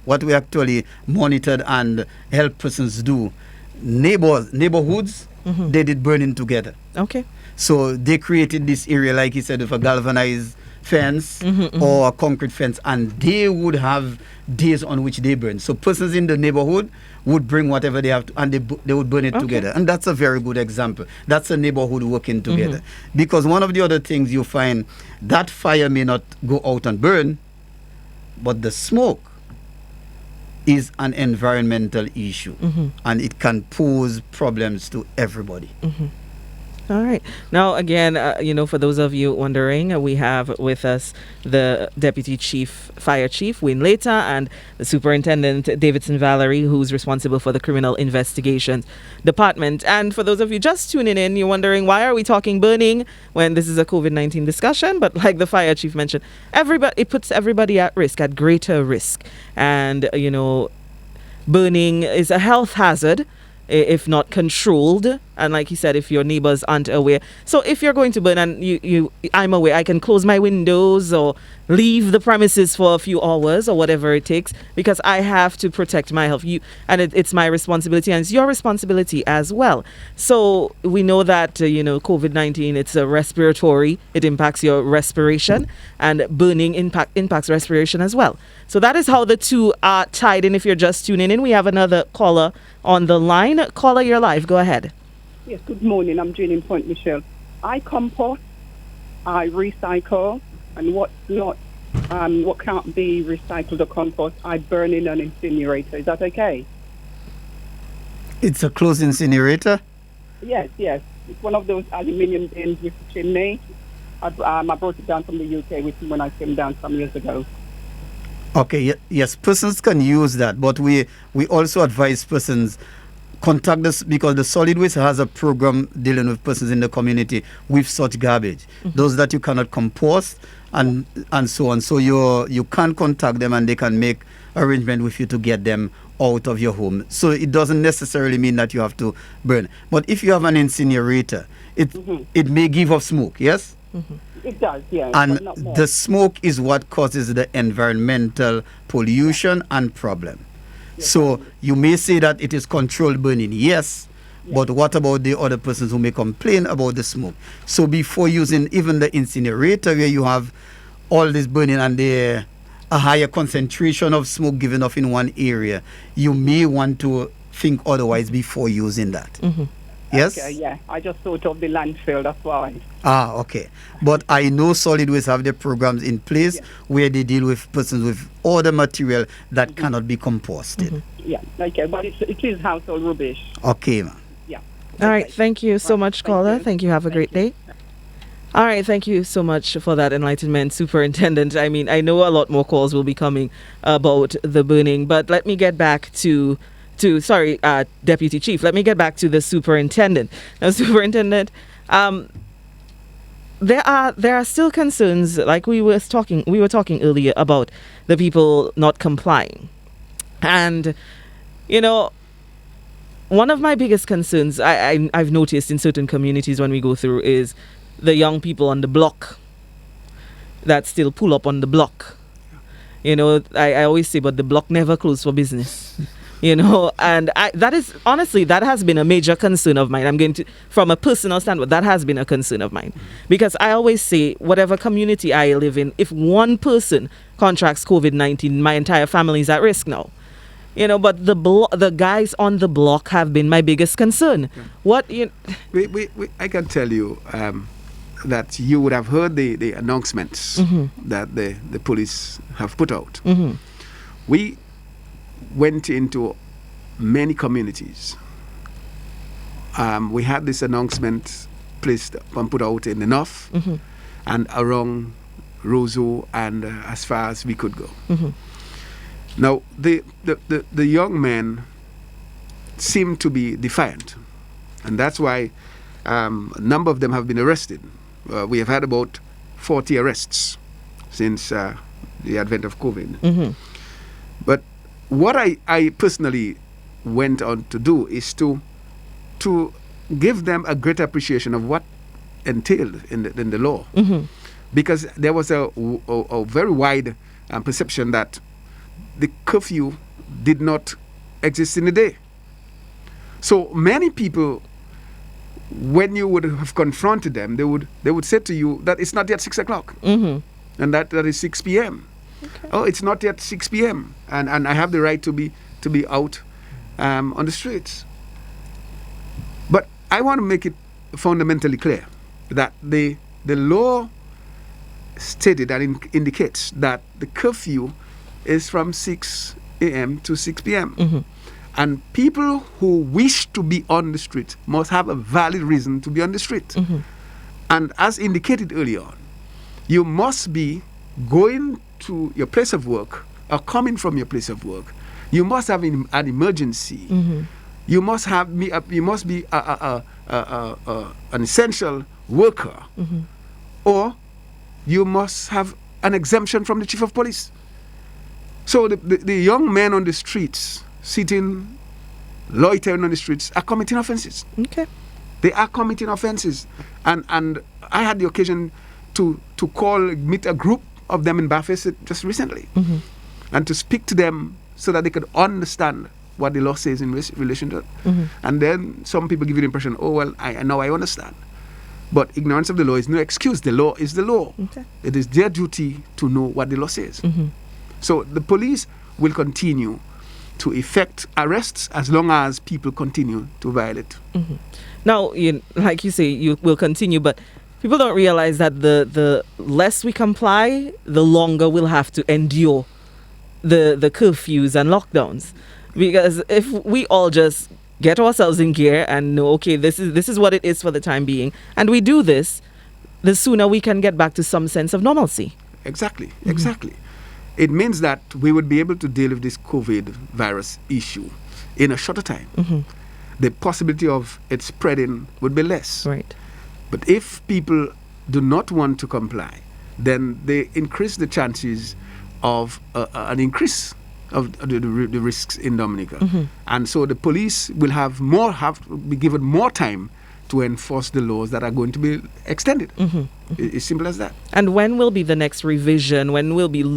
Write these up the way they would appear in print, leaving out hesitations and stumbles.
what we actually monitored and help persons do, neighborhoods, they did burning together. Okay. So they created this area, like he said, with a galvanized fence or a concrete fence, and they would have days on which they burn. So persons in the neighborhood would bring whatever they have to, and they would burn it together. And that's a very good example. That's a neighborhood working together. Because one of the other things you find, that fire may not go out and burn, but the smoke is an environmental issue, and it can pose problems to everybody. All right. Now, again, for those of you wondering, we have with us the Deputy Fire Chief, Wayne Later, and the Superintendent, Davidson Valerie, who's responsible for the Criminal Investigations Department. And for those of you just tuning in, you're wondering, why are we talking burning when this is a COVID-19 discussion? But like the Fire Chief mentioned, it puts everybody at risk, at greater risk. And, burning is a health hazard if not controlled, and like he said, if your neighbors aren't aware. So if you're going to burn and I'm aware, I can close my windows or leave the premises for a few hours or whatever it takes, because I have to protect my health. It's my responsibility, and it's your responsibility as well. So we know that COVID-19, it's a respiratory, it impacts your respiration, and burning impacts respiration as well. So that is how the two are tied in. If you're just tuning in, we have another caller on the line. Caller, you're live. Go ahead. Yes, good morning. I'm Jane in Point Michelle. I compost, I recycle, and what can't be recycled or compost, I burn in an incinerator. Is that okay? It's a closed incinerator? Yes. It's one of those aluminium bins with a chimney. I brought it down from the UK with me when I came down some years ago. Okay, yes, persons can use that, but we also advise persons contact us, because the solid waste has a program dealing with persons in the community with such garbage, those that you cannot compost and so on. So you can contact them, and they can make arrangement with you to get them out of your home. So it doesn't necessarily mean that you have to burn. But if you have an incinerator, it may give off smoke, yes? It does, yes. And the smoke is what causes the environmental pollution and problem. So you may say that it is controlled burning, yes, but what about the other persons who may complain about the smoke? So before using even the incinerator, where you have all this burning and a higher concentration of smoke given off in one area, you may want to think otherwise before using that. Yes? Okay, yeah. I just thought of the landfill, that's why. Okay. But I know solid waste have the programs in place where they deal with persons with all the material that cannot be composted. Yeah, okay. But it is household rubbish. Okay, ma'am. Yeah. All right. Thank you so much, caller. Thank you. Have a great day. All right. Thank you so much for that enlightenment, Superintendent. I mean, I know a lot more calls will be coming about the burning, but let me get back to Deputy Chief. Let me get back to the Superintendent. Now, Superintendent, there are still concerns, like we were talking earlier about the people not complying. And, one of my biggest concerns I've noticed in certain communities when we go through is the young people on the block that still pull up on the block. I always say, but the block never closed for business. And that has been a major concern of mine. I'm going to, from a personal standpoint, that has been a concern of mine. Because I always say, whatever community I live in, if one person contracts COVID-19, my entire family is at risk now. But the guys on the block have been my biggest concern. I can tell you that you would have heard the announcements that the police have put out. We went into many communities. We had this announcement placed and put out in the north and around Roseau and as far as we could go. Now, the young men seem to be defiant, and that's why a number of them have been arrested. We have had about 40 arrests since the advent of COVID. But what I personally went on to do is to give them a great appreciation of what entailed in the law. Because there was a very wide perception that the curfew did not exist in the day. So many people, when you would have confronted them, they would say to you that it's not yet 6 o'clock, and that is 6 p.m. Okay. Oh, it's not yet 6 p.m. and I have the right to be out on the streets. But I want to make it fundamentally clear that the law stated and indicates that the curfew is from 6 a.m. to 6 p.m. And people who wish to be on the street must have a valid reason to be on the street. And as indicated earlier on, you must be going to your place of work or coming from your place of work. You must have an emergency. You must be an essential worker, or you must have an exemption from the chief of police. So the young men on the streets, sitting, loitering on the streets, are committing offenses. Okay. They are committing offenses. And I had the occasion to meet a group of them in Bathurst just recently, and to speak to them so that they could understand what the law says in relation to it. And then some people give you the impression, oh, well, I understand. But ignorance of the law is no excuse. The law is the law. Okay. It is their duty to know what the law says. So the police will continue to effect arrests as long as people continue to violate. Now, like you say, you will continue, but people don't realize that the less we comply, the longer we'll have to endure the curfews and lockdowns. Because if we all just get ourselves in gear and know, okay, this is what it is for the time being, and we do this, the sooner we can get back to some sense of normalcy. Exactly. It means that we would be able to deal with this COVID virus issue in a shorter time. The possibility of it spreading would be less. Right. But if people do not want to comply, then they increase the chances of an increase of the risks in Dominica. And so the police will have to be given more time to enforce the laws that are going to be extended. It's simple as that. And when will be the next revision? When will we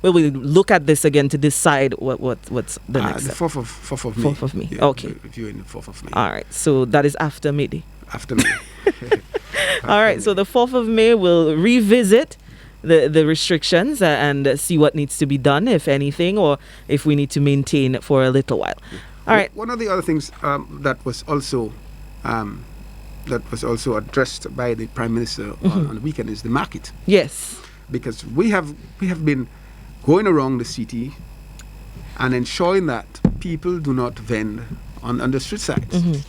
look at this again to decide what's the next the step? 4th of May. 4th of May. Yeah, Okay. Reviewing the 4th of May. All right. So that is after May. After May. All right. So the 4th of May will revisit the restrictions and see what needs to be done, if anything, or if we need to maintain for a little while. All right. One of the other things that was also addressed by the Prime Minister on the weekend is the market. Yes. Because we have been going around the city and ensuring that people do not vend on the street sides.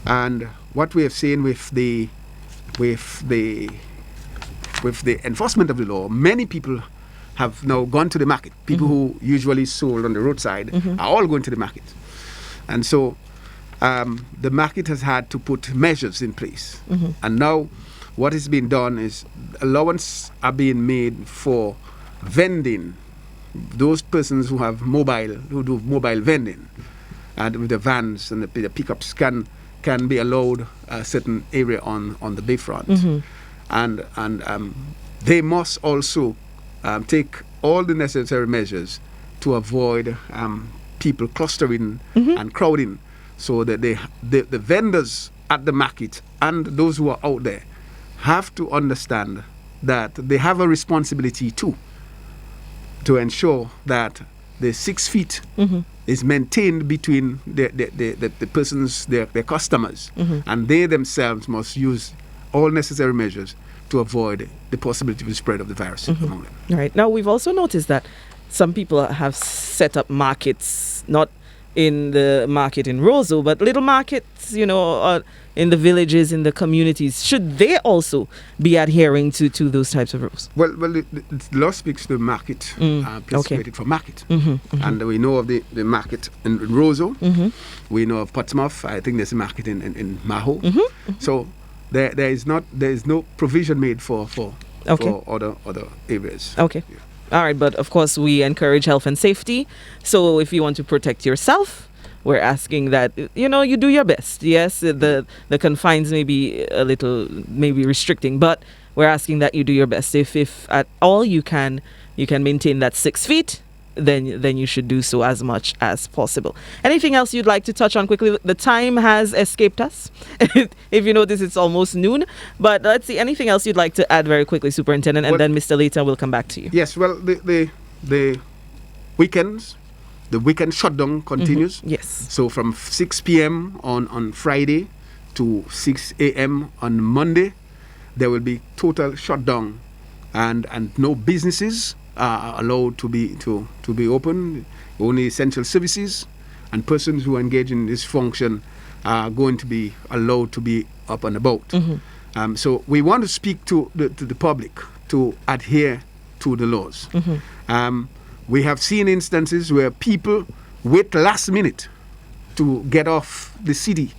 And what we have seen with the enforcement of the law, many people have now gone to the market. People who usually sold on the roadside are all going to the market. And so the market has had to put measures in place. And now what is being done is allowance are being made for vending. Those persons who do mobile vending, and with the vans and the pickups can be allowed a certain area on the bayfront. And they must also take all the necessary measures to avoid people clustering and crowding, so that the vendors at the market and those who are out there have to understand that they have a responsibility too, to ensure that the 6 feet is maintained between the persons, their customers, and they themselves must use all necessary measures to avoid the possibility of the spread of the virus among them. Right. Now, we've also noticed that some people have set up markets, not in the market in Roseau, but little markets, in the villages, in the communities. Should they also be adhering to those types of rules? Well, the law speaks to the market, place created for market. And we know of the market in Roseau. We know of Portsmouth. I think there's a market in Maho. So there is no provision made for other areas. Okay. Yeah. All right, but of course we encourage health and safety. So if you want to protect yourself, we're asking that you do your best. Yes, the confines may be a little restricting, but we're asking that you do your best. If at all you can maintain that 6 feet, then you should do so as much as possible. Anything else you'd like to touch on quickly? The time has escaped us. If you notice, it's almost noon. But let's see, anything else you'd like to add very quickly, Superintendent, and then Mr. Later will come back to you. Yes, well, the weekends, the weekend shutdown continues. Yes. So from 6 p.m. on Friday to 6 a.m. on Monday, there will be total shutdown, and no businesses are allowed to be open. Only essential services and persons who engage in this function are going to be allowed to be up and about. So we want to speak to the public to adhere to the laws. We have seen instances where people wait last minute to get off the city.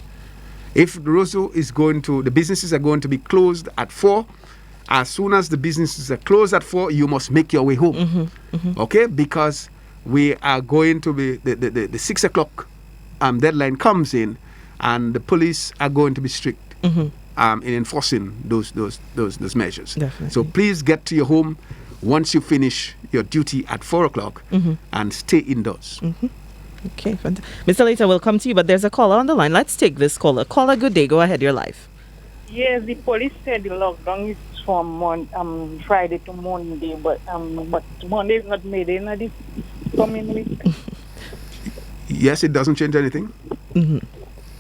If the businesses are going to be closed at 4, as soon as the businesses are closed at 4, you must make your way home. Okay? Because we are going to be, the 6 o'clock deadline comes in, and the police are going to be strict in enforcing those measures. Definitely. So please get to your home once you finish your duty at 4 o'clock and stay indoors. Okay, Mr. Later, we'll come to you, but there's a caller on the line. Let's take this caller. Caller, good day. Go ahead, you're live. Yes, the police said the lockdown is from Friday to Monday, but Monday is not made in this coming week. Yes, it doesn't change anything.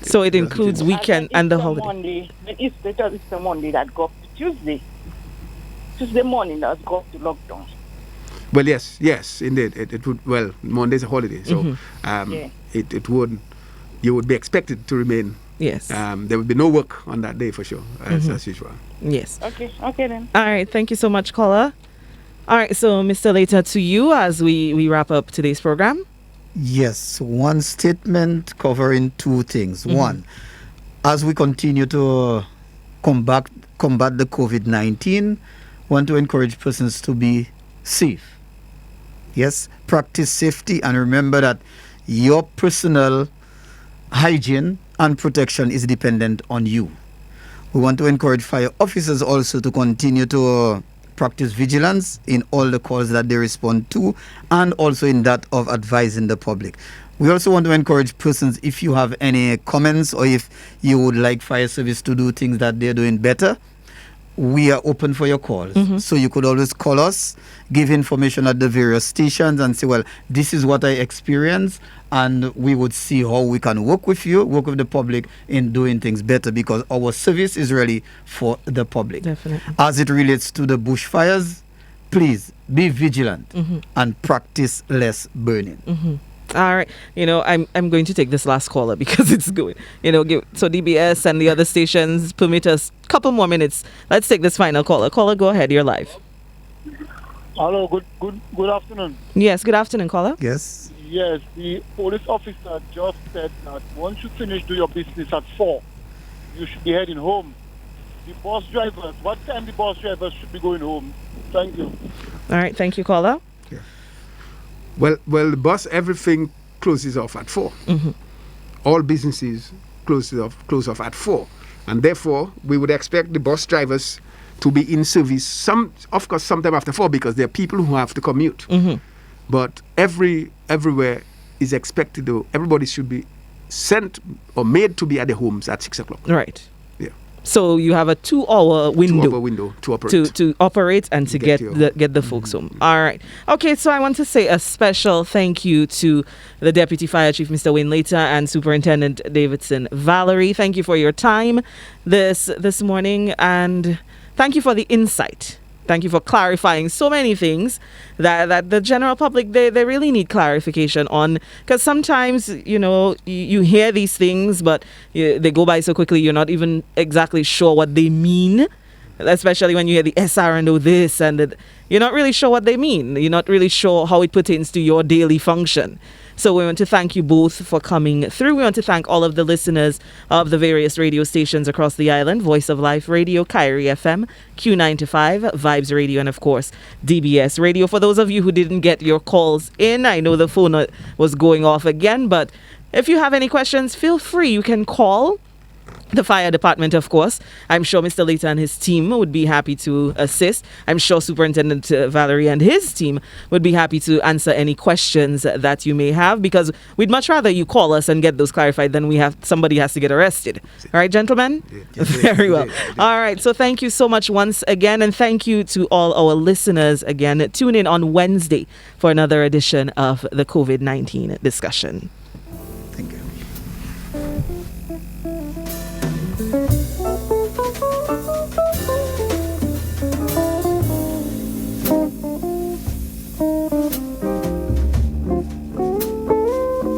So it includes weekend and the holiday. Monday, it's the Monday that go up to Tuesday. Tuesday morning that go up to lockdown. Well, yes, indeed. It would. Well, Monday's a holiday, so it would. You would be expected to remain. Yes. There would be no work on that day for sure, as usual. Yes. Okay then. All right. Thank you so much, caller. All right. So, Mr. Later, to you as we wrap up today's program. Yes, one statement covering two things. One, as we continue to combat the COVID-19, want to encourage persons to be safe. Yes, practice safety, and remember that your personal hygiene and protection is dependent on you. We want to encourage fire officers also to continue to practice vigilance in all the calls that they respond to, and also in that of advising the public. We also want to encourage persons, if you have any comments or if you would like fire service to do things that they're doing better, we are open for your calls. So you could always call us, give information at the various stations and say, well, this is what I experienced, and we would see how we can work with the public in doing things better, because our service is really for the public. Definitely. As it relates to the bushfires, please be vigilant and practice less burning. All right. I'm going to take this last caller because it's going. So DBS and the other stations permit us a couple more minutes. Let's take this final caller. Caller, go ahead. You're live. Hello. Good afternoon. Yes. Good afternoon, caller. Yes. Yes, the police officer just said that once you finish do your business at 4, you should be heading home. The bus drivers, what time the bus drivers should be going home? Thank you. All right. Thank you, caller. Well, the bus, everything closes off at 4. All businesses close off at 4, and therefore we would expect the bus drivers to be in service. Sometime after 4, because there are people who have to commute. But everywhere is expected to. Everybody should be sent or made to be at their homes at 6 o'clock. Right. Yeah. So you have a 2-hour window. 2-hour window to operate. To operate and to get the folks home. All right. Okay, so I want to say a special thank you to the Deputy Fire Chief, Mr. Wayne Later, and Superintendent Davidson Valerie. Thank you for your time this morning, and thank you for the insight. Thank you for clarifying so many things that the general public, they really need clarification on. Because sometimes, you hear these things, but they go by so quickly, you're not even exactly sure what they mean. Especially when you hear the SR&O this and you're not really sure what they mean. You're not really sure how it pertains to your daily function. So we want to thank you both for coming through. We want to thank all of the listeners of the various radio stations across the island. Voice of Life Radio, Kyrie FM, Q95, Vibes Radio, and of course, DBS Radio. For those of you who didn't get your calls in, I know the phone was going off again, but if you have any questions, feel free. You can call the fire department, of course. I'm sure Mr. Leita and his team would be happy to assist. I'm sure Superintendent Valerie and his team would be happy to answer any questions that you may have, because we'd much rather you call us and get those clarified than somebody has to get arrested. All right, gentlemen? Yeah. Very well. All right, so thank you so much once again, and thank you to all our listeners again. Tune in on Wednesday for another edition of the COVID-19 discussion.